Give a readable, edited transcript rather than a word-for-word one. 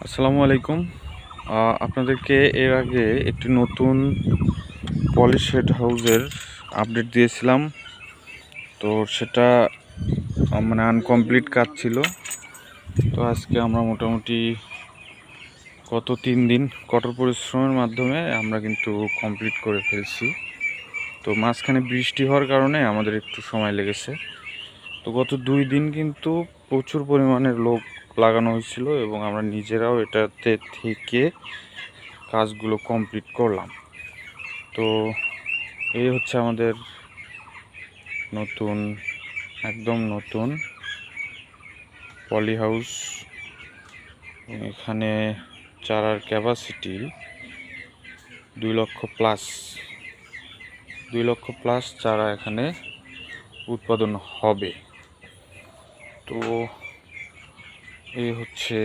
আসসালামু আলাইকুম। আপনাদেরকে এর আগে একটি নতুন পলিশেড হাউসের আপডেট দিয়েছিলাম। তো সেটা মানে আনকমপ্লিট কাজ ছিল। তো আজকে আমরা মোটামুটি গত 3 দিন কঠোর পরিশ্রমের মাধ্যমে আমরা কিন্তু কমপ্লিট করে ফেলছি। তো মাঝখানে বৃষ্টি হওয়ার কারণে আমাদের একটু সময় লেগেছে। তো গত 2 দিন কিন্তু প্রচুর পরিমাণের লোক লাগানো হয়েছিল এবং আমরা নিজেরাও এটাতে থেকে কাজগুলো কমপ্লিট করলাম। তো এই হচ্ছে আমাদের নতুন, একদম নতুন পলি হাউস। এখানে চারার ক্যাপাসিটি 2 লক্ষ প্লাস চারা এখানে উৎপাদন হবে। তো এই হচ্ছে